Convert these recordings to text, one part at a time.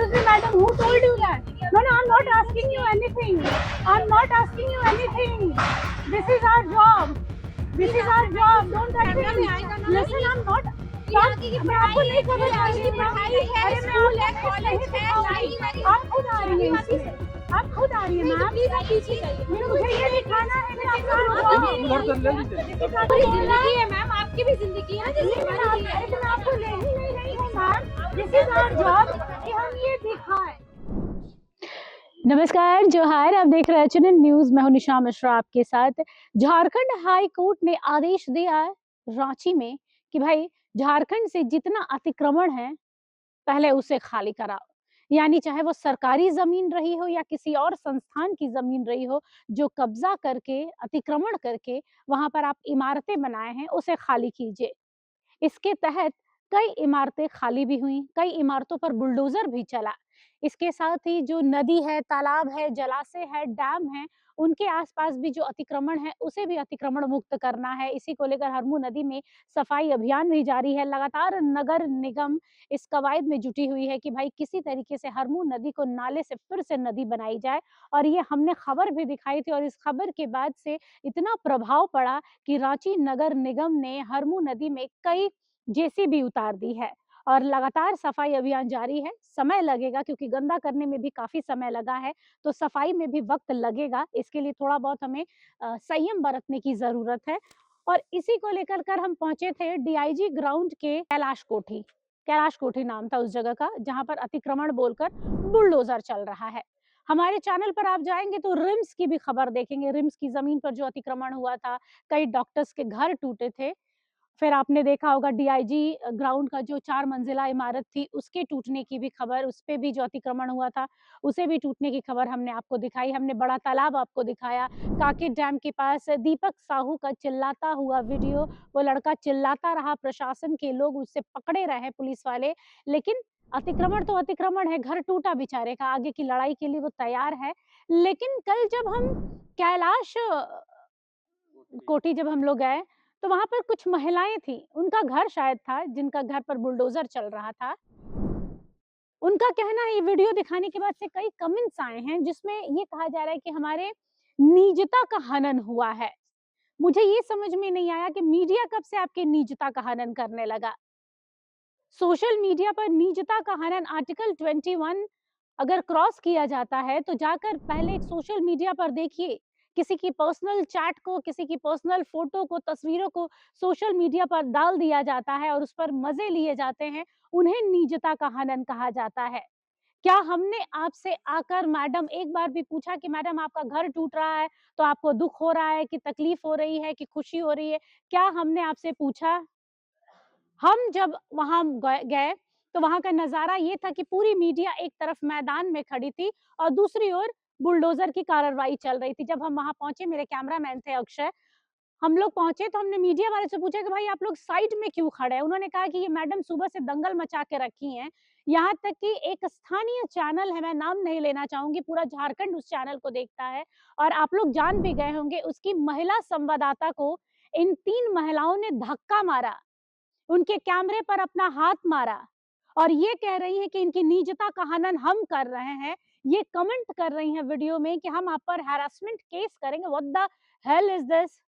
Excuse me, madam, who told you that? No, no, I'm not asking you anything. I'm not asking you anything. This is our job. This is our job. Don't touch me. Listen, I'm not. यहाँ की पढ़ाई है, पढ़ाई है, school है, college है, library. आप खुद आ रही हैं इसमें। आप खुद आ रही हैं मैम। प्लीज आप पीछे जाइए। मुझे ये दिखाना है कि आपका जिंदगी है मैम, आपकी भी जिंदगी है, जैसे हमारी है। लेकिन आपको ले ही नहीं रही हूँ ma'am. This is our job कि हम ये दिखाएं। नमस्कार, जोहार। आप देख रहे हैं चैनल न्यूज। मैं हूं निशा मिश्रा आपके साथ। झारखंड हाई कोर्ट ने आदेश दिया है रांची में कि भाई झारखंड से जितना अतिक्रमण है पहले उसे खाली कराओ। यानी चाहे वो सरकारी जमीन रही हो या किसी और संस्थान की जमीन रही हो, जो कब्जा करके अतिक्रमण करके वहां पर आप इमारतें बनाए हैं उसे खाली कीजिए। इसके तहत कई इमारतें खाली भी हुई, कई इमारतों पर बुलडोजर भी चला। इसके साथ ही जो नदी है, तालाब है, जलाशय है, डैम है, उनके आसपास भी जो अतिक्रमण है उसे भी अतिक्रमण मुक्त करना है। इसी को लेकर हरमू नदी में सफाई अभियान भी जारी है। लगातार नगर निगम इस कवायद में जुटी हुई है कि भाई किसी तरीके से हरमू नदी को नाले से फिर से नदी बनाई जाए। और ये हमने खबर भी दिखाई थी और इस खबर के बाद से इतना प्रभाव पड़ा कि रांची नगर निगम ने हरमू नदी में कई जेसीबी उतार दी है और लगातार सफाई अभियान जारी है। समय लगेगा क्योंकि गंदा करने में भी काफी समय लगा है, तो सफाई में भी वक्त लगेगा। इसके लिए थोड़ा बहुत हमें संयम बरतने की जरूरत है। और इसी को लेकर कर हम पहुंचे थे डीआईजी ग्राउंड के कैलाश कोठी। कैलाश कोठी नाम था उस जगह का, जहां पर अतिक्रमण बोलकर बुलडोजर चल रहा है। हमारे चैनल पर आप जाएंगे तो रिम्स की भी खबर देखेंगे। रिम्स की जमीन पर जो अतिक्रमण हुआ था, कई डॉक्टर्स के घर टूटे थे। फिर आपने देखा होगा डीआईजी ग्राउंड का जो 4 मंजिला इमारत थी उसके टूटने की भी खबर, उस पे भी जो अतिक्रमण हुआ था उसे भी टूटने की खबर हमने आपको दिखाई। हमने बड़ा तालाब आपको दिखाया, काके डैम के पास दीपक साहू का चिल्लाता हुआ वीडियो। वो लड़का चिल्लाता रहा, प्रशासन के लोग उसे पकड़े रहे, पुलिस वाले। लेकिन अतिक्रमण तो अतिक्रमण है, घर टूटा बेचारे का, आगे की लड़ाई के लिए वो तैयार है। लेकिन कल जब हम कैलाश कोठी जब हम लोग गए तो वहां पर कुछ महिलाएं थी, उनका घर शायद था जिनका घर पर बुलडोजर चल रहा था। उनका कहना है, ये वीडियो दिखाने के बाद से कई कमेंट्स आए हैं जिसमें ये कहा जा रहा है कि हमारे निजता का हनन हुआ है। मुझे ये समझ में नहीं आया कि मीडिया कब से आपके निजता का हनन करने लगा। सोशल मीडिया पर निजता का हनन आर्टिकल 21 अगर क्रॉस किया जाता है तो जाकर पहले एक सोशल मीडिया पर देखिए, किसी की पर्सनल चैट को, किसी की पर्सनल फोटो को, तस्वीरों को सोशल मीडिया पर डाल दिया जाता है और उस पर मजे लिए जाते हैं। उन्हें निजता का हनन कहा जाता है। क्या हमने आपसे आकर मैडम एक बार भी पूछा कि मैडम आपका घर टूट रहा है तो आपको दुख हो रहा है कि तकलीफ हो रही है कि खुशी हो रही है? क्या हमने आपसे पूछा? हम जब वहां गए तो वहां का नजारा ये था कि पूरी मीडिया एक तरफ मैदान में खड़ी थी और दूसरी ओर बुलडोजर की कार्रवाई चल रही थी। जब हम वहां पहुंचे, मेरे कैमरामैन थे अक्षय, हम लोग पहुंचे तो हमने मीडिया वाले से पूछा कि भाई आप लोग साइड में क्यों खड़े हैं? उन्होंने कहा कि ये मैडम सुबह से दंगल मचा के रखी हैं। यहाँ तक कि एक स्थानीय चैनल है, मैं नाम नहीं लेना चाहूंगी, पूरा झारखंड उस चैनल को देखता है और आप लोग जान भी गए होंगे, उसकी महिला संवाददाता को इन 3 महिलाओं ने धक्का मारा, उनके कैमरे पर अपना हाथ मारा और ये कह रही हैं कि इनकी निजता का हनन हम कर रहे हैं। ये कमेंट कर रही हैं वीडियो में कि हम आप पर हैरेसमेंट केस करेंगे। What the hell is this?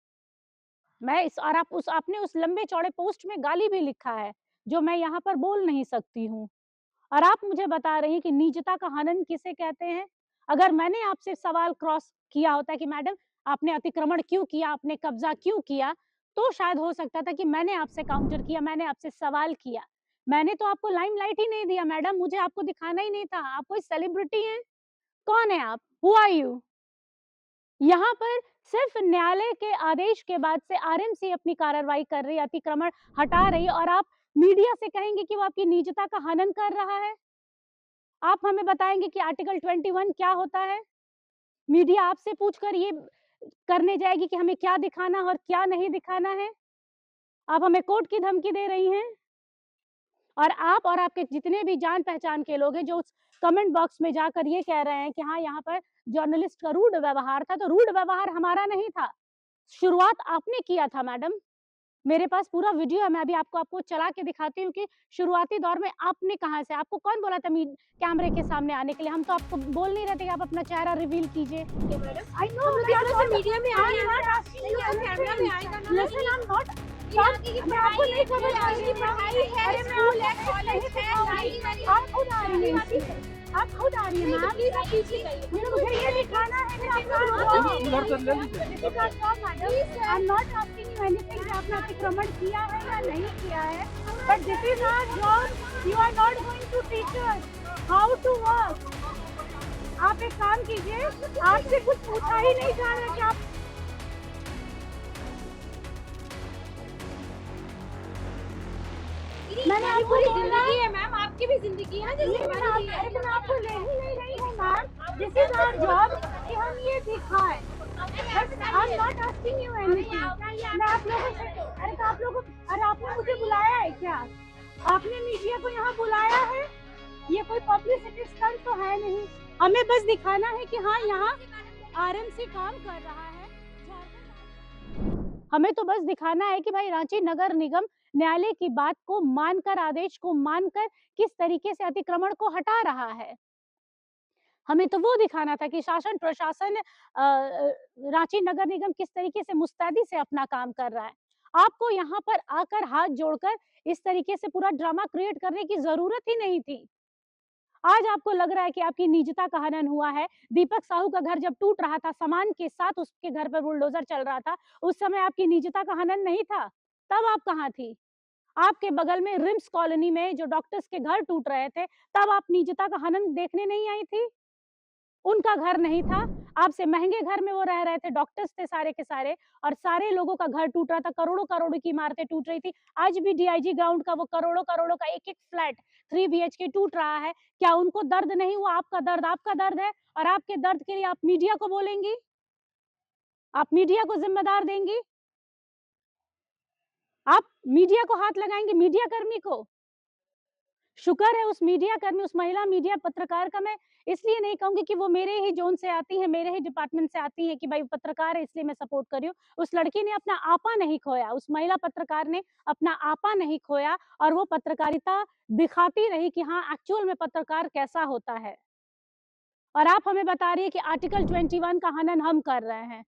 मैं इस और आप उस आपने उस लंबे चौड़े पोस्ट में गाली भी लिखा है जो मैं यहाँ पर बोल नहीं सकती हूँ और आप मुझे बता रही हैं कि निजता का हनन किसे कहते हैं? अगर मैंने आपसे सवाल क्रॉस किया होता कि मैडम आपने अतिक्रमण क्यों किया, आपने कब्जा क्यों किया, तो शायद हो सकता था कि मैंने आपसे काउंटर किया, मैंने आपसे सवाल किया। मैंने तो आपको लाइमलाइट ही नहीं दिया मैडम, मुझे आपको दिखाना ही नहीं था। आप कोई सेलिब्रिटी हैं? कौन है आप? Who are you? यहाँ पर सिर्फ न्यायालय के आदेश के बाद से आरएमसी अपनी कार्रवाई कर रही है, अतिक्रमण हटा रही है और आप मीडिया से कहेंगे कि वो आपकी निजता का हनन कर रहा है। आप हमें बताएंगे कि आर्टिकल 21 क्या होता है? मीडिया आपसे पूछकर ये करने जाएगी कि हमें क्या दिखाना और क्या नहीं दिखाना है? आप हमें कोर्ट की धमकी दे रही हैं और आप और आपके जितने भी जान पहचान के लोग हैं जो उस कमेंट बॉक्स में जाकर ये कह रहे हैं कि हाँ यहाँ पर जर्नलिस्ट का रूड व्यवहार था, तो रूड व्यवहार हमारा नहीं था, शुरुआत आपने किया था मैडम। मेरे पास पूरा वीडियो है, मैं अभी आपको चला के दिखाती हूँ कि शुरुआती दौर में आपने कहाँ से आपको कौन बोला था कैमरे के सामने आने के लिए? हम तो आपको बोल नहीं रहे थे कि आप अपना चेहरा रिवील कीजिए। मैडम आई नो हम लुधियाना से मीडिया में आए हैं ना, नहीं आप कैमरा में आएगा ना। लिसन आई एम नॉट ये आगे की पढ़ाई है, ये आगे की पढ़ाई है, स्कूल है, कॉलेज है, लाइब्रेरी है। आप खुद आ रही हैं, आप खुद आ रही हैं मैम। प्लीज आप पीछे जाइए। मुझे ये दिखाना है कि आप I am not asking you anything कि आपने अतिक्रमण किया है या नहीं किया है, but this is our job. You are not going to teach us how to work. आप एक काम कीजिए, आपसे कुछ पूछा ही नहीं जा रहा कि आप मैंने मेरी आपको पूरी बोला जिंदगी है मैम, आपकी भी जिंदगी है ना, जैसे हमारी भी है। लेकिन आपको ले ही नहीं रही हूँ ma'am. This is our job कि हम ये दिखाएं। I am not asking you anything. मैं आप लोगों से अरे आपने मुझे बुलाया है क्या? आपने मीडिया को यहाँ बुलाया है? ये कोई पब्लिसिटी स्टंट तो है नहीं। हमें बस दिखाना है कि हाँ यहाँ आरएमसी काम कर रहा है। हमें तो बस दिखाना है कि भाई रांची नगर निगम न्यायालय की बात को मानकर, आदेश को मानकर किस तरीके से अतिक्रमण को हटा रहा है। हमें तो वो दिखाना था कि शासन प्रशासन रांची नगर निगम किस तरीके से मुस्तैदी से अपना काम कर रहा है। आपको यहाँ पर आकर हाथ जोड़कर इस तरीके से पूरा ड्रामा क्रिएट करने की जरूरत ही नहीं थी। आज आपको लग रहा है कि आपकी निजता का हनन हुआ है। दीपक साहू का घर जब टूट रहा था, सामान के साथ उसके घर पर बुलडोजर चल रहा था, उस समय आपकी निजता का हनन नहीं था। तब आप कहाँ थी? आपके बगल में रिम्स कॉलोनी में जो डॉक्टर्स के घर टूट रहे थे, तब आप निजता का हनन देखने नहीं आई थी? उनका घर नहीं था, आपसे महँगे घर में वो रह रहे थे, डॉक्टर्स थे सारे के सारे, और सारे लोगों का घर टूट रहा था, करोड़ों-करोड़ों की इमारतें टूट रही थी। आज भी डीआईजी ग्राउंड का वो करोड़ों-करोड़ों का एक-एक फ्लैट 3 बीएचके टूट रहा है। क्या उनको दर्द नहीं हुआ? आपका दर्द है, और आपके दर्द के लिए आप मीडिया को बोलेंगी? आप मीडिया को ज़िम्मेदार देंगी? आप मीडिया को हाथ लगाएँगी, मीडिया कर्मी को? शुक्र है उस मीडिया कर्मी, उस महिला मीडिया पत्रकार का मैं इसलिए नहीं कहूँगी कि वो मेरे ही ज़ोन से आती है, मेरे ही डिपार्टमेंट से आती है कि भाई पत्रकार है इसलिए मैं सपोर्ट कर रही हूँ। उस लड़की ने अपना आपा नहीं खोया, उस महिला पत्रकार ने अपना आपा नहीं खोया, और वो पत्रकारिता दिखाती रही कि हाँ, एक्चुअल में पत्रकार कैसा होता है। और आप हमें बता रही है कि आर्टिकल 21 का हनन हम कर रहे हैं।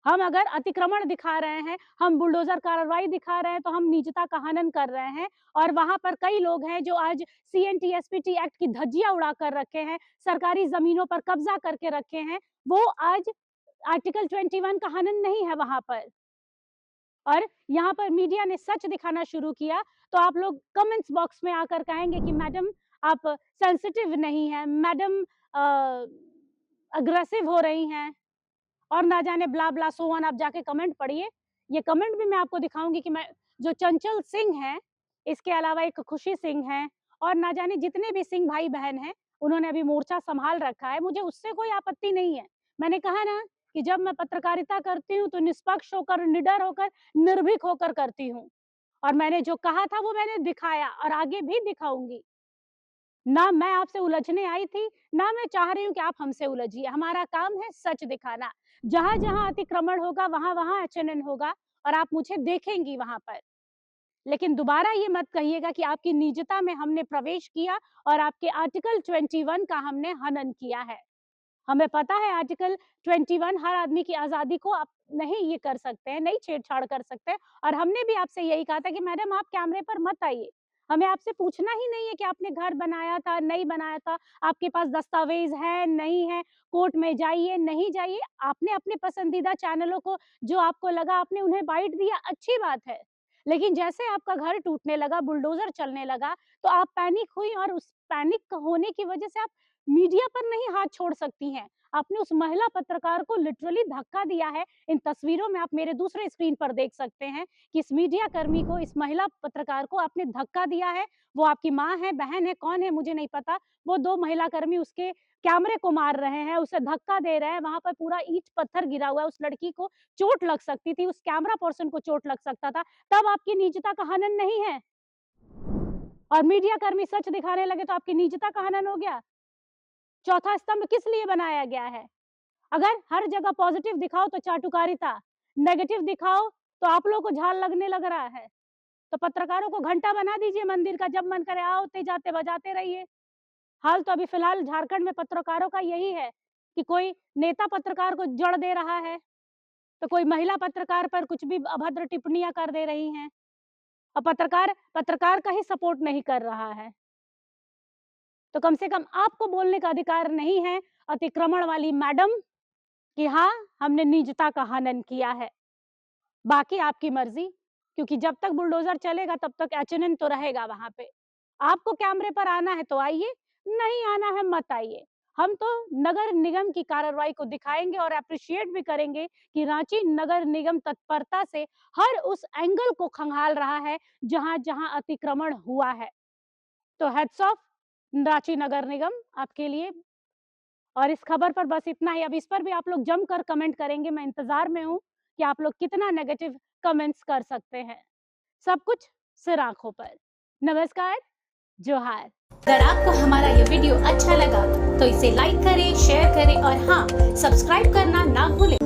हम अगर अतिक्रमण दिखा रहे हैं, हम बुलडोज़र कार्रवाई दिखा रहे हैं, तो हम निजता का हनन कर रहे हैं। और वहाँ पर कई लोग हैं जो आज सीएनटी एसपीटी एक्ट की धज्जियाँ उड़ा कर रखे हैं, सरकारी ज़मीनों पर कब्ज़ा करके रखे हैं। वो आज आर्टिकल 21 का हनन नहीं है वहाँ पर। और यहाँ पर मीडिया ने सच दिखाना शुरू किया, तो आप लोग कमेंट्स बॉक्स में आकर कहेंगे कि मैडम आप सेंसिटिव नहीं हैं, मैडम अग्रेसिव हो रही हैं, और ना जाने ब्ला ब्ला सो ऑन। आप जाके कमेंट पढ़िए। ये कमेंट भी मैं आपको दिखाऊँगी कि मैं जो चंचल सिंह हैं, इसके अलावा एक खुशी सिंह हैं, और ना जाने जितने भी सिंह भाई-बहन हैं, उन्होंने अभी मोर्चा सँभाल रखा है। मुझे उससे कोई आपत्ति नहीं है। मैंने कहा ना कि जब मैं पत्रकारिता करती हूँ, तो निष्पक्ष होकर, निडर होकर, निर्भीक होकर करती हूँ, और मैंने जो कहा था वो मैंने दिखाया और आगे भी दिखाऊँगी। ना मैं आपसे उलझने आई थी, ना मैं चाह रही हूँ कि आप हमसे उलझिए। हमारा काम है सच दिखाना। जहाँ-जहाँ अतिक्रमण होगा, वहाँ-वहाँ एचएनएन होगा, और आप मुझे देखेंगी वहाँ पर। लेकिन दोबारा ये मत कहिएगा कि आपकी निजता में हमने प्रवेश किया और आपके आर्टिकल 21 का हमने हनन किया है। हमें पता है आर्टिकल 21 हर आदमी की आज़ादी को आप नहीं ये कर सकते हैं, नहीं छेड़छाड़ कर सकते हैं, और हमने भी आपसे यही कहा था कि मैडम आप कैमरे पर मत आइए। हमें आपसे पूछना ही नहीं है कि आपने घर बनाया था, नहीं बनाया था, आपके पास दस्तावेज़ है, नहीं है, कोर्ट में जाइए, नहीं जाइए। आपने अपने पसंदीदा चैनलों को जो आपको लगा आपने उन्हें बाइट दिया, अच्छी बात है। लेकिन जैसे आपका घर टूटने लगा, बुलडोज़र चलने लगा, तो आप पैनिक हुई, और उस पैनिक होने की वजह से आप मीडिया पर नहीं हाथ छोड़ सकती हैं। आपने उस महिला पत्रकार को लिटरली धक्का दिया है। इन तस्वीरों में आप मेरे दूसरे स्क्रीन पर देख सकते हैं कि इस मीडिया कर्मी को, इस महिला पत्रकार को आपने धक्का दिया है। वो आपकी माँ है, बहन है, कौन है मुझे नहीं पता। वो 2 महिला कर्मी उसके कैमरे को मार रहे हैं, उसे धक्का दे रहे हैं। वहाँ पर पूरा ईंट-पत्थर गिरा हुआ है। उस लड़की को चोट लग सकती थी, उस कैमरा पर्सन को चोट लग सकता था। तब आपकी निजता का हनन नहीं है। और मीडिया कर्मी सच दिखाने लगे तो आपकी निजता का हनन हो गया। चौथा स्तंभ किस लिए बनाया गया है? अगर हर जगह पॉजिटिव दिखाओ तो चाटुकारिता, नेगेटिव दिखाओ तो आप लोगों को झाल लगने लग रहा है। तो पत्रकारों को घंटा बना दीजिए मंदिर का, जब मन करे आओते जाते बजाते रहिए। हाल तो अभी फिलहाल झारखंड में पत्रकारों का यही है कि कोई नेता पत्रकार को जड़ दे रहा है, तो कोई महिला पत्रकार पर कुछ भी अभद्र टिप्पणियां कर दे रही हैं, और पत्रकार का ही सपोर्ट नहीं कर रहा है। तो कम से कम आपको बोलने का अधिकार नहीं है अतिक्रमण वाली मैडम कि हाँ, हमने निजता का हनन किया है। बाकी आपकी मर्जी, क्योंकि जब तक बुलडोजर चलेगा तब तक एचएनएन तो रहेगा वहां पे। आपको कैमरे पर आना है तो आइए, नहीं आना है मत आइए। हम तो नगर निगम की कार्रवाई को दिखाएंगे और अप्रिशिएट भी करेंगे कि रांची नगर निगम तत्परता से हर उस एंगल को खंगाल रहा है जहां जहां अतिक्रमण हुआ है। तो हेड्स ऑफ रांची नगर निगम आपके लिए। और इस खबर पर बस इतना ही। अब इस पर भी आप लोग जमकर कमेंट करेंगे, मैं इंतजार में हूँ कि आप लोग कितना नेगेटिव कमेंट्स कर सकते हैं। सब कुछ सिर आंखों पर। नमस्कार, जोहार। अगर आपको हमारा ये वीडियो अच्छा लगा तो इसे लाइक करें, शेयर करें और हाँ, सब्सक्राइब करना ना भूलें।